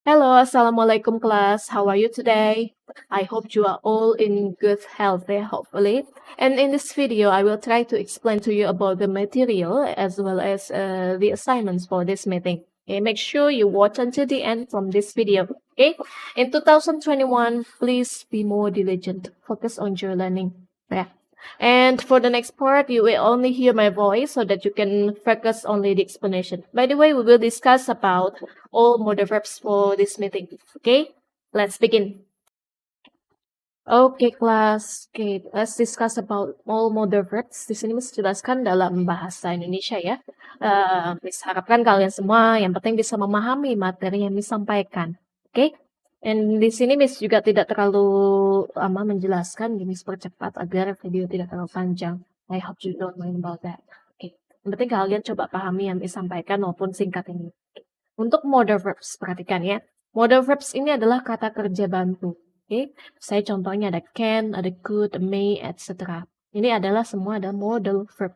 Hello, Assalamualaikum class. How are you today? I hope you are all in good health, hopefully. And in this video, I will try to explain to you about the material as well as the assignments for this meeting. Okay, make sure you watch until the end from this video. Okay, in 2021, please be more diligent. Focus on your learning. Yeah. And for the next part, you will only hear my voice so that you can focus only the explanation. By the way, we will discuss about all modal verbs for this meeting. Okay, let's begin. Oke, kelas. Oke, let's discuss about all modal verbs. Di sini Miss jelaskan dalam bahasa Indonesia ya. Miss harapkan kalian semua yang penting bisa memahami materi yang Miss sampaikan. Oke? Dan di sini Miss juga tidak terlalu lama menjelaskan, jadi Miss percepat agar video tidak terlalu panjang. I hope you don't mind about that. Oke. Yang penting kalian coba pahami yang Miss sampaikan maupun singkat ini. Untuk modal verbs, perhatikan ya. Modal verbs ini adalah kata kerja bantu. Oke, saya contohnya ada can, ada could, may, etc. Ini adalah semua ada modal verb.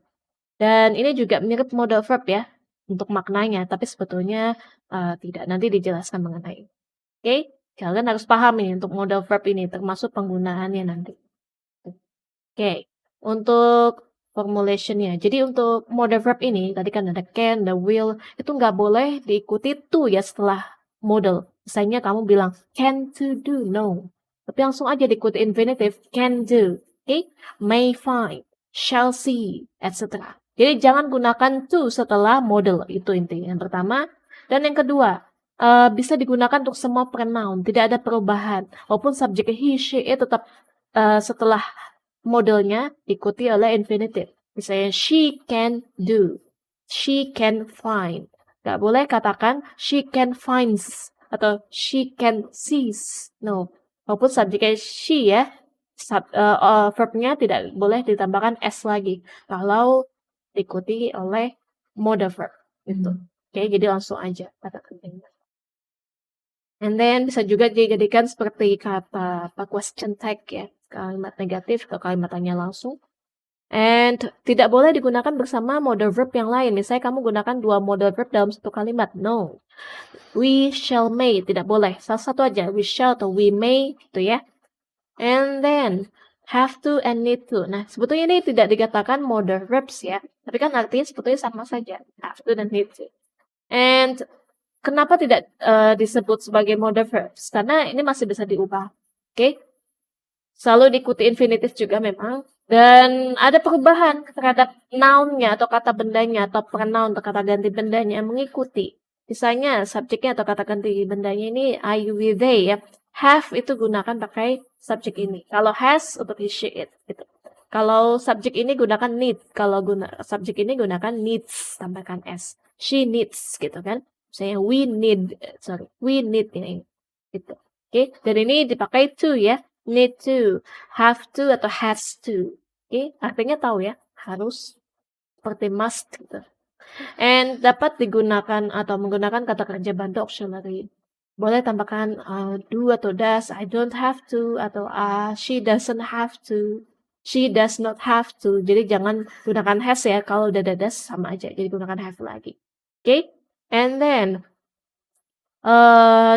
Dan ini juga mirip modal verb ya untuk maknanya, tapi sebetulnya tidak. Nanti dijelaskan mengenai. Oke, kalian harus paham ini untuk modal verb ini termasuk penggunaannya nanti. Oke, untuk formulationnya. Jadi untuk modal verb ini tadi kan ada can, the will itu nggak boleh diikuti to ya setelah modal. Misalnya kamu bilang can to do, no. Tapi langsung aja diikuti infinitive, can do, okay? May find, shall see, etc. Jadi jangan gunakan to setelah modal, itu intinya. Yang pertama. Dan yang kedua, bisa digunakan untuk semua pronoun, tidak ada perubahan. Walaupun subjek he, she, it tetap setelah modelnya diikuti oleh infinitive. Misalnya she can do, she can find. Gak boleh katakan she can finds atau she can sees. No. Walaupun subjeknya she ya, verbnya tidak boleh ditambahkan s lagi kalau diikuti oleh modal verb gitu. Oke, jadi langsung aja kata kerjanya. And then bisa juga dijadikan seperti kata question tag ya, kalimat negatif atau kalimat tanya langsung. And tidak boleh digunakan bersama modal verb yang lain. Misalnya kamu gunakan dua modal verb dalam satu kalimat. No. We shall may, tidak boleh. Salah satu aja, we shall atau we may, gitu ya. And then, have to and need to. Nah, sebetulnya ini tidak dikatakan modal verbs ya. Tapi kan artinya sebetulnya sama saja. Have to dan need to. And kenapa tidak disebut sebagai modal verbs? Karena ini masih bisa diubah. Oke? Selalu diikuti infinitive juga memang. Dan ada perubahan terhadap noun-nya atau kata bendanya atau pronoun atau kata ganti bendanya mengikuti. Misalnya subjeknya atau kata ganti bendanya ini I, we, they ya. Have itu gunakan pakai subjek ini. Kalau has untuk he, she, it gitu. Kalau subjek ini gunakan need. Kalau subjek ini gunakan needs tambahkan s. She needs gitu kan. Misalnya we need ini gitu. Oke, dan ini dipakai to ya. Need to, have to atau has to. Oke, artinya tahu ya, harus seperti must gitu. And dapat digunakan atau menggunakan kata kerja bantu auxiliary. Boleh tambahkan do atau does, I don't have to atau she doesn't have to. She does not have to. Jadi jangan gunakan has ya, kalau udah ada does sama aja. Jadi gunakan have lagi. Oke? And then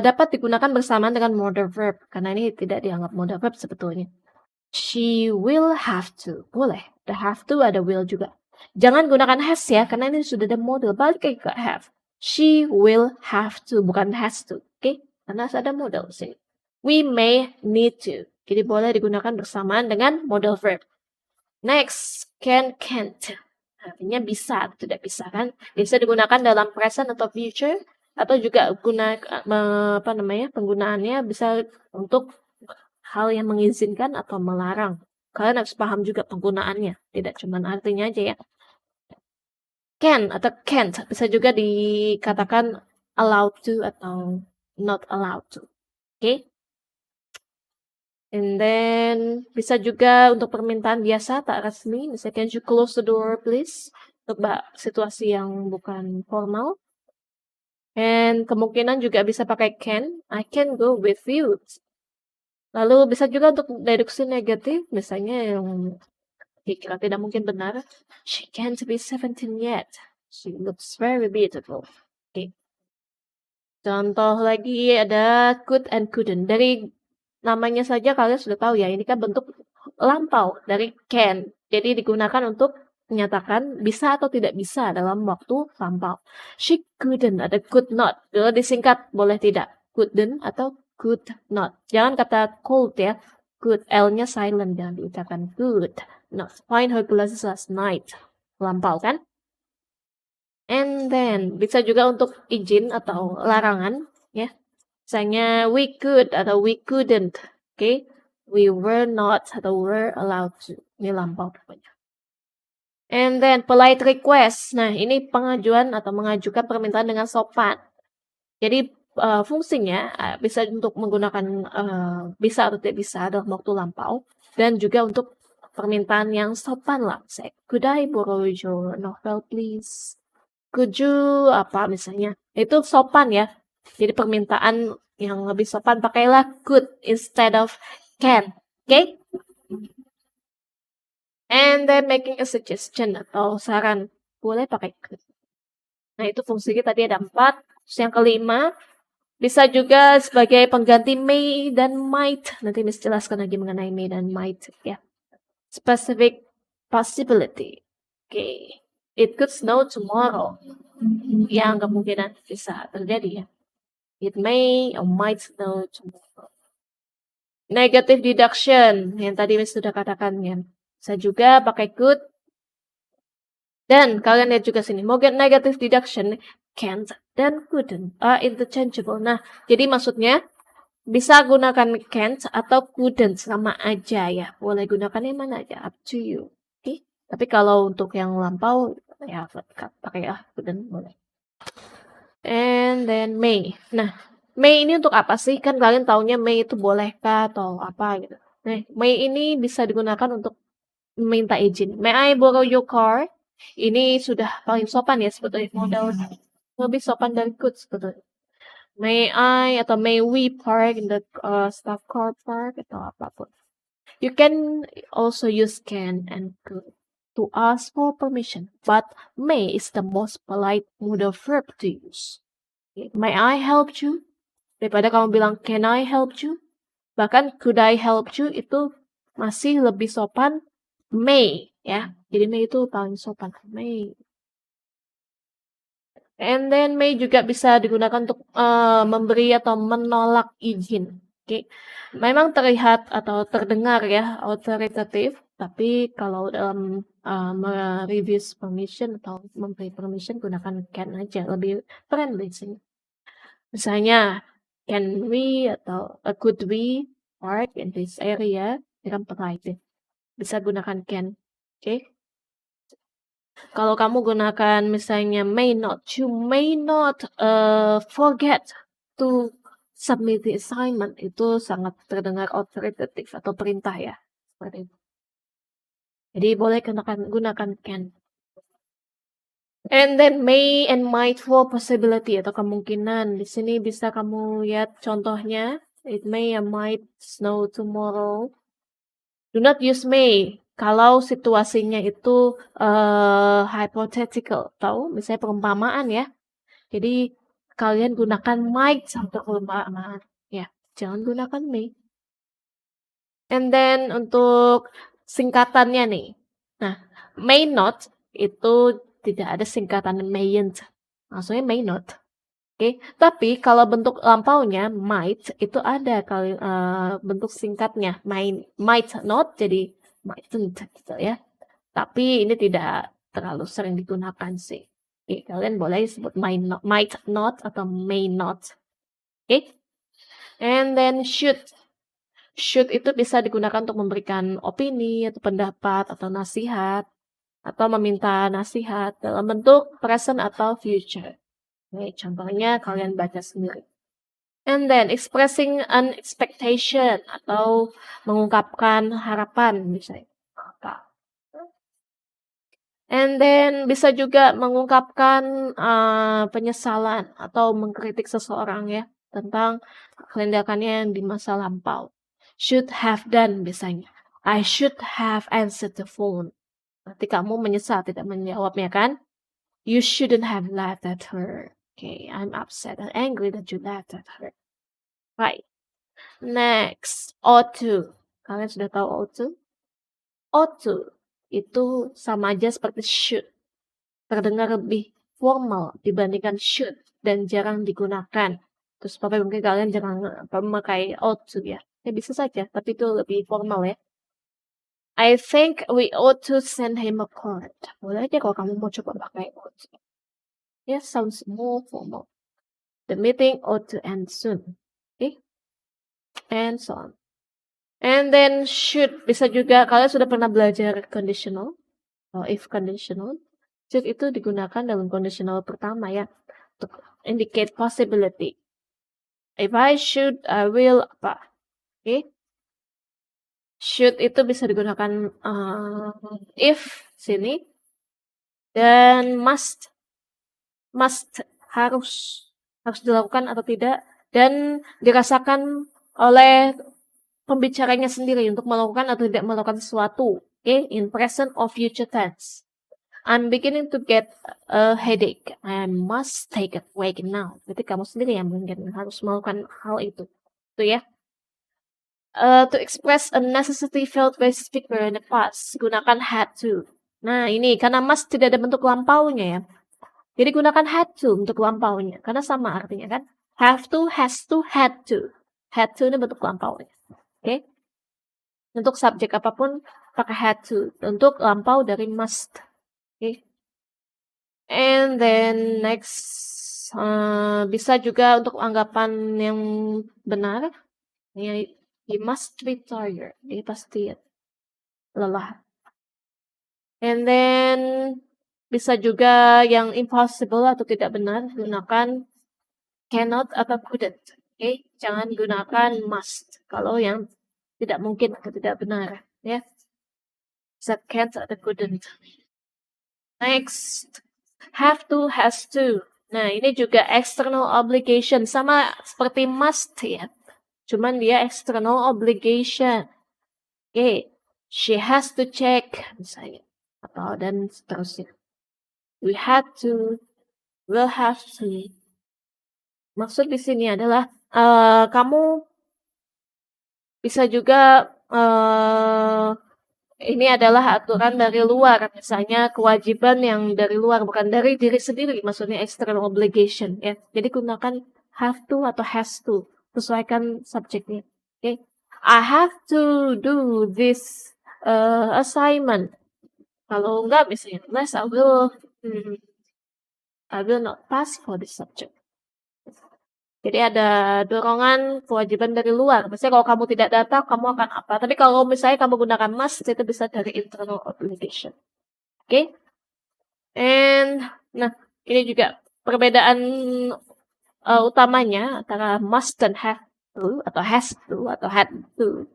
dapat digunakan bersamaan dengan modal verb karena ini tidak dianggap modal verb sebetulnya. She will have to. Boleh. The have to ada will juga. Jangan gunakan has ya karena ini sudah ada modal. Balik ke have. She will have to bukan has to. Oke? Karena ada modal sini. We may need to. Jadi boleh digunakan bersamaan dengan modal verb. Next, can't. Artinya bisa, tidak bisa kan? Bisa digunakan dalam present atau future atau juga penggunaannya bisa untuk hal yang mengizinkan atau melarang. Kalian harus paham juga penggunaannya, tidak cuma artinya aja ya. Can atau can't bisa juga dikatakan allowed to atau not allowed to. Oke? And then bisa juga untuk permintaan biasa tak resmi, misalnya can you close the door please? Untuk situasi yang bukan formal. And kemungkinan juga bisa pakai can. I can go with you. Lalu bisa juga untuk deduksi negatif, misalnya yang dikira tidak mungkin benar. She can't be 17 yet. She looks very beautiful. Oke. Contoh lagi ada could and couldn't. Dari namanya saja kalian sudah tahu ya, ini kan bentuk lampau dari can. Jadi digunakan untuk menyatakan bisa atau tidak bisa dalam waktu lampau. She couldn't ada could not. Kalau disingkat boleh tidak. Couldn't atau could not. Jangan kata could ya. Could, L-nya silent, jangan diucapkan could not find her glasses last night. Lampau kan? And then bisa juga untuk izin atau larangan ya. Misalnya we could atau we couldn't. Oke. We were not atau were allowed to. Ini lampau pokoknya. And then polite request. Nah, ini pengajuan atau mengajukan permintaan dengan sopan. Jadi fungsinya bisa untuk menggunakan bisa atau tidak bisa dalam waktu lampau dan juga untuk permintaan yang sopan lah. Say, could I borrow your novel please? Could you apa misalnya? Itu sopan ya. Jadi permintaan yang lebih sopan pakailah could instead of can. Okay? And then making a suggestion atau saran. Boleh pakai could. Nah, itu fungsinya tadi ada 4. Terus yang kelima, bisa juga sebagai pengganti may dan might. Nanti Miss jelaskan lagi mengenai may dan might ya. Specific possibility. Okay. It could snow tomorrow. Yang kemungkinan bisa terjadi ya. It may or might snow tomorrow. Negative deduction. Yang tadi Miss sudah katakan ya. Bisa juga pakai could. Dan kalian lihat juga sini. Mau get negative deduction. Can't dan couldn't are interchangeable. Nah, jadi maksudnya bisa gunakan can't atau couldn't sama aja ya. Boleh gunakan yang mana aja, up to you. Oke. Tapi kalau untuk yang lampau ya pakai couldn't boleh. And then may. Nah, may ini untuk apa sih? Kan kalian taunya may itu bolehkah atau apa gitu. Nah, may ini bisa digunakan untuk meminta izin. May I borrow your car? Ini sudah paling sopan ya sebetulnya modal lebih sopan dari could sebetulnya. May I atau may we park in the staff car park atau apapun. You can also use can and could to ask for permission, but may is the most polite modal verb to use. May I help you? Daripada kamu bilang can I help you? Bahkan could I help you itu masih lebih sopan may ya. Jadi may itu paling sopan. May. And then may juga bisa digunakan untuk memberi atau menolak izin. Oke. Memang terlihat atau terdengar ya authoritative, tapi kalau dalam me-refuse permission atau memberi permission gunakan can aja, lebih friendly sih. Misalnya can we atau could we park in this area? Ini kan polite. Bisa gunakan can. Oke. Kalau kamu gunakan misalnya may not, you may not forget to submit the assignment. Itu sangat terdengar authoritative atau perintah ya. Seperti itu. Jadi boleh gunakan can. And then may and might for possibility atau kemungkinan. Di sini bisa kamu lihat contohnya. It may and might snow tomorrow. Do not use may kalau situasinya itu hypothetical, tahu? Misalnya perumpamaan ya. Jadi kalian gunakan might untuk perumpamaan. Ya, jangan gunakan may. And then untuk singkatannya nih. Nah, may not itu tidak ada singkatan mayn't. Maksudnya may not. Oke, tapi kalau bentuk lampaunya might itu ada kali bentuk singkatnya might not jadi mightn't gitu ya. Tapi ini tidak terlalu sering digunakan sih. Oke, kalian boleh sebut might not atau may not. Oke. And then should. Should itu bisa digunakan untuk memberikan opini atau pendapat atau nasihat atau meminta nasihat dalam bentuk present atau future. Nih, contohnya kalian baca sendiri. And then expressing an expectation atau mengungkapkan harapan misalnya. And then bisa juga mengungkapkan penyesalan atau mengkritik seseorang ya tentang tindakannya yang di masa lampau. Should have done misalnya. I should have answered the phone. Berarti kamu menyesal tidak menjawabnya kan? You shouldn't have laughed at her. Okay, I'm upset and angry that you laughed at her. Right. Next, ought to. Kalian sudah tahu ought to? Ought to itu sama aja seperti should. Terdengar lebih formal dibandingkan should dan jarang digunakan. Terus Bapak mungkin kalian jarang memakai ought to ya. Ya bisa saja, tapi itu lebih formal ya. I think we ought to send him a card. Boleh aja kalau kamu mau coba pakai ought to. Yeah, sounds more formal. The meeting ought to end soon. Okay? And so on. And then should bisa juga kalian sudah pernah belajar conditional atau if conditional. Should itu digunakan dalam conditional pertama ya untuk indicate possibility. If I should, I will apa? Okay? Should itu bisa digunakan if sini dan must harus dilakukan atau tidak dan dirasakan oleh pembicaranya sendiri untuk melakukan atau tidak melakukan sesuatu. Okay? In present or future tense. I'm beginning to get a headache. I must take a break now. Berarti kamu sendiri yang mungkin harus melakukan hal itu. Itu ya. To express a necessity felt by speaker in the past. Gunakan had to. Nah ini karena must tidak ada bentuk lampaunya ya. Jadi gunakan had to untuk lampaunya. Karena sama artinya kan. Have to, has to, had to. Had to ini bentuk lampaunya. Oke. Untuk subjek apapun pakai had to. Untuk lampau dari must. Oke. And then next bisa juga untuk anggapan yang benar. Ya, he must be tired. Dia pasti lelah. And then bisa juga yang impossible atau tidak benar gunakan cannot atau couldn't. Okay? Jangan gunakan must kalau yang tidak mungkin atau tidak benar. Ya. Bisa can't atau couldn't. Next, have to, has to. Nah, ini juga external obligation. Sama seperti must ya. Cuman dia external obligation. Okay. She has to check. Misalnya. Atau dan seterusnya. We had to. Will have to. Maksud di sini adalah kamu bisa juga ini adalah aturan dari luar, misalnya kewajiban yang dari luar, bukan dari diri sendiri, maksudnya external obligation ya. Jadi gunakan have to atau has to, sesuaikan subjeknya. Okay? I have to do this assignment. Kalau enggak, misalnya, unless I will not pass for this subject. Jadi ada dorongan kewajiban dari luar. Misalnya kalau kamu tidak datang, kamu akan apa? Tapi kalau misalnya kamu gunakan must, itu bisa dari internal obligation. Oke? Okay? And, nah, ini juga perbedaan utamanya antara must dan have to, atau has to, atau had to.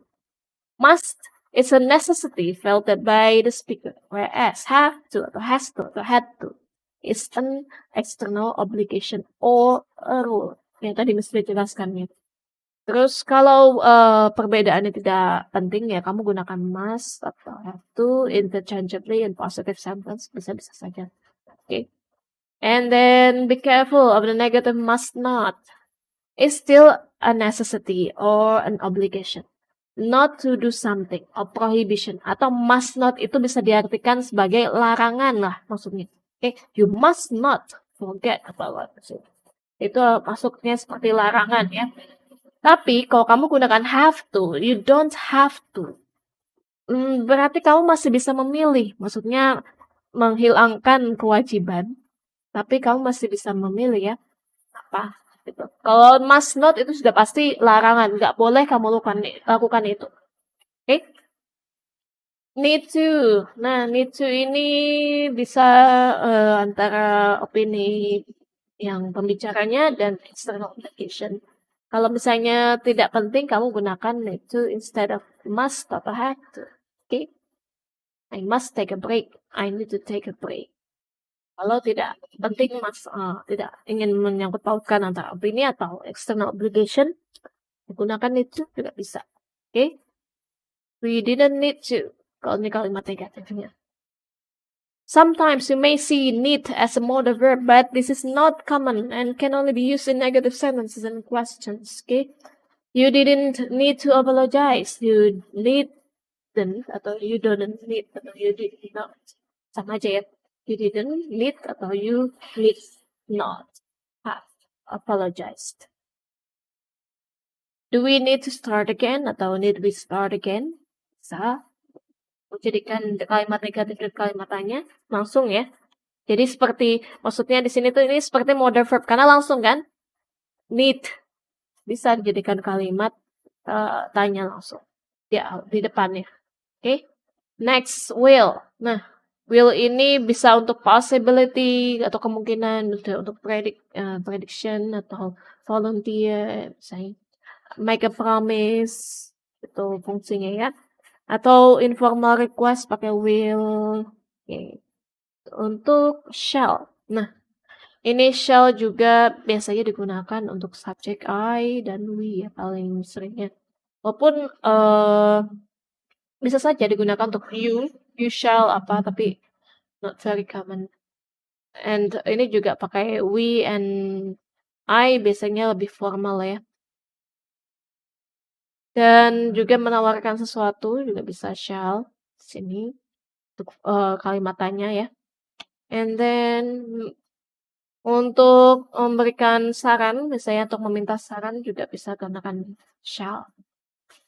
Must is a necessity felt by the speaker, whereas have to, atau has to, atau had to is an external obligation or a rule. Yang tadi mesti dijelaskannya. Terus kalau perbedaannya tidak penting ya kamu gunakan must atau have to interchangeably in positive sentence bisa-bisa saja. Okay. And then be careful of the negative must not. It's still a necessity or an obligation. Not to do something or prohibition atau must not itu bisa diartikan sebagai larangan lah maksudnya. Okay. You must not forget about it. Itu masuknya seperti larangan ya. Tapi kalau kamu gunakan have to, you don't have to. Berarti kamu masih bisa memilih. Maksudnya menghilangkan kewajiban. Tapi kamu masih bisa memilih ya. Apa? Gitu. Kalau must not itu sudah pasti larangan. Nggak boleh kamu lakukan itu. Oke? Okay? Need to. Nah, need to ini bisa antara opini yang pembicaranya dan external obligation. Kalau misalnya tidak penting, kamu gunakan need to instead of must atau have to. Okay? I must take a break. I need to take a break. Kalau tidak penting, tidak ingin menyangkut pautkan antara opini atau external obligation, gunakan need to juga bisa. Okay? We didn't need to. Kalau ini kalimat negatifnya. Sometimes you may see need as a modal verb, but this is not common and can only be used in negative sentences and questions. Okay, you didn't need to apologize. You didn't atau you don't need atau you did not. Sama aja ya. You didn't need atau you need not have apologized. Do we need to start again atau need we start again? Bisa. Jadikan kalimat negatif dan kalimat tanya langsung ya. Jadi seperti maksudnya di sini tuh ini seperti modal verb karena langsung kan need bisa dijadikan kalimat tanya langsung di depannya. Oke. Next will. Nah, will ini bisa untuk possibility atau kemungkinan untuk prediction atau volunteer misalnya make a promise itu fungsinya ya. Atau informal request pakai will. Okay. Untuk shall. Nah, ini shall juga biasanya digunakan untuk subjek I dan we ya paling seringnya. Walaupun bisa saja digunakan untuk you shall apa tapi not very common. And ini juga pakai we and I biasanya lebih formal ya. Dan juga menawarkan sesuatu juga bisa shall sini untuk kalimat tanya ya. And then untuk memberikan saran, misalnya untuk meminta saran juga bisa gunakan shall.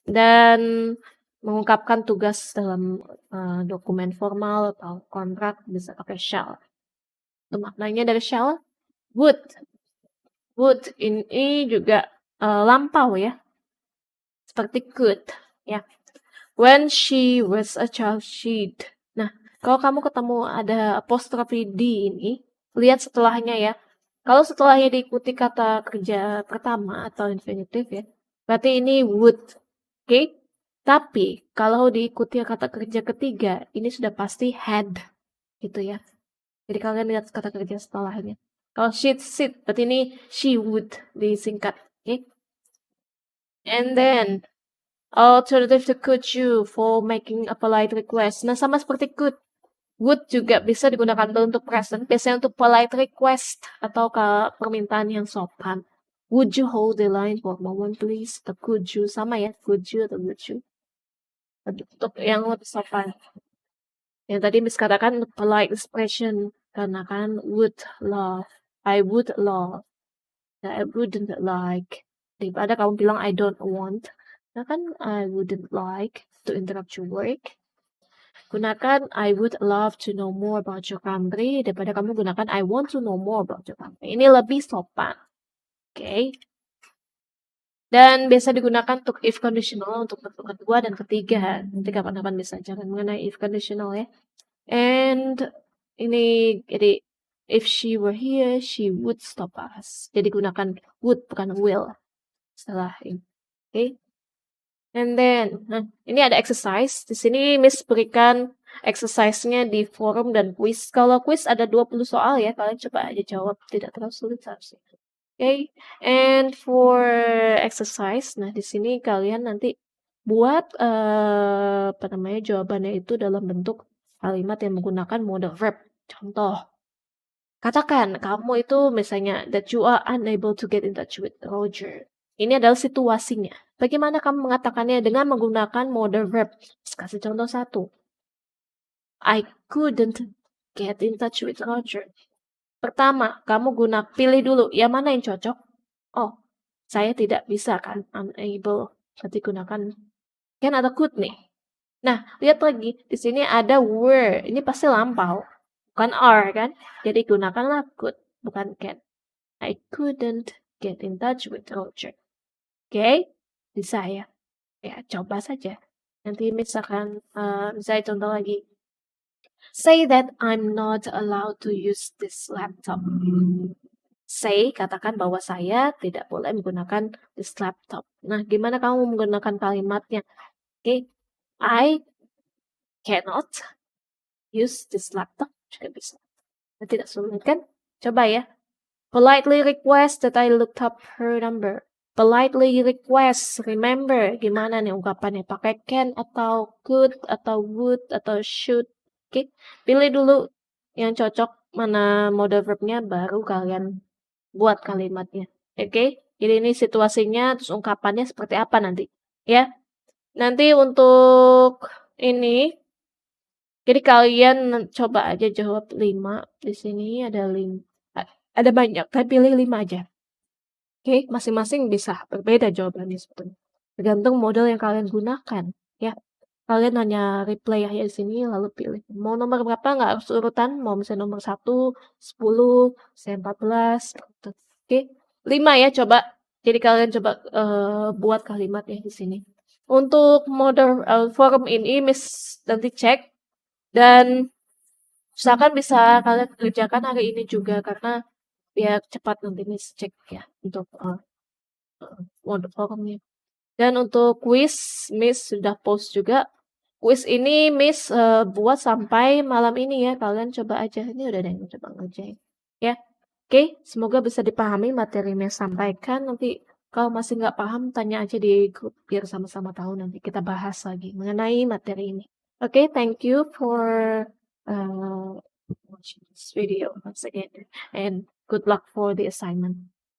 Dan mengungkapkan tugas dalam dokumen formal atau kontrak bisa pakai shall. Itu maknanya dari shall, would. Would ini juga lampau ya. Seperti could ya. When she was a child, she'd. Nah, kalau kamu ketemu ada apostrofi D ini, lihat setelahnya ya. Kalau setelahnya diikuti kata kerja pertama atau infinitif ya, berarti ini would. Oke? Tapi kalau diikuti kata kerja ketiga, ini sudah pasti had. Gitu ya. Jadi kalian lihat kata kerja setelahnya. Kalau she'd sit, berarti ini she would disingkat. Oke? And then alternative to could you for making a polite request. Nah, sama seperti could. Would juga bisa digunakan untuk present, biasanya untuk polite request atau permintaan yang sopan. Would you hold the line for a moment please? Atau could you, sama ya, could you atau would you. Untuk yang lebih sopan. Yang tadi Miss katakan polite expression, karena kan would love, I would love, I wouldn't like. Daripada kamu bilang I don't want, nah kan I wouldn't like to interrupt your work. Gunakan I would love to know more about your country daripada kamu gunakan I want to know more about your country. Ini lebih sopan. Oke. Dan biasa digunakan untuk if conditional untuk bentuk kedua dan ketiga. Nanti kapan-kapan bisa jangan mengenai if conditional ya. And ini jadi if she were here, she would stop us. Jadi gunakan would bukan will. Setelah ini. Oke. And then, nah, ini ada exercise. Di sini Miss berikan exercise-nya di forum dan quiz. Kalau quiz ada 20 soal ya, kalian coba aja jawab. Tidak terlalu sulit harusnya. Okay. And for exercise, nah di sini kalian nanti buat jawabannya itu dalam bentuk kalimat yang menggunakan modal verb. Contoh, katakan kamu itu misalnya that you are unable to get in touch with Roger. Ini adalah situasinya. Bagaimana kamu mengatakannya dengan menggunakan modal verb? Kasih contoh satu. I couldn't get in touch with Roger. Pertama, kamu pilih dulu yang mana yang cocok. Oh, saya tidak bisa kan, unable. Berarti gunakan can atau could nih. Nah, lihat lagi di sini ada were. Ini pasti lampau, bukan are kan? Jadi gunakanlah could, bukan can. I couldn't get in touch with Roger. Oke, bisa ya. Ya, coba saja. Nanti misalkan, misalnya contoh lagi. Say that I'm not allowed to use this laptop. Say, katakan bahwa saya tidak boleh menggunakan this laptop. Nah, gimana kamu menggunakan kalimatnya? Oke, I cannot use this laptop. Juga bisa. Nah, tidak sulit kan? Coba ya. Politely request that I looked up her number. Politely request, remember gimana nih ungkapannya, pakai can atau could atau would atau should. Oke, pilih dulu yang cocok, mana modal verbnya, baru kalian buat kalimatnya. Oke? Jadi ini situasinya, terus ungkapannya seperti apa nanti, ya. Nanti untuk ini, jadi kalian coba aja jawab 5, di sini ada banyak, tapi pilih 5 aja. Oke, masing-masing bisa berbeda jawabannya sebetulnya. Tergantung model yang kalian gunakan, ya. Kalian hanya replay aja di sini lalu pilih. Mau nomor berapa nggak harus urutan, mau misalnya nomor 1, 10, misalnya 14, gitu. Oke, 5 ya coba. Jadi kalian coba, buat kalimatnya di sini. Untuk model, form ini Miss nanti cek dan usahakan bisa kalian kerjakan hari ini juga karena biar cepat nanti Miss cek ya untuk, model formnya. Dan untuk kuis, Miss sudah post juga. Kuis ini Miss, buat sampai malam ini ya, kalian coba aja. Ini udah ada yang coba ngerjain, ya. Oke, semoga bisa dipahami materi Miss sampaikan. Nanti kalau masih nggak paham, tanya aja di grup biar sama-sama tahu nanti kita bahas lagi mengenai materi ini. Oke, thank you for, uh, watching this video once again, and good luck for the assignment.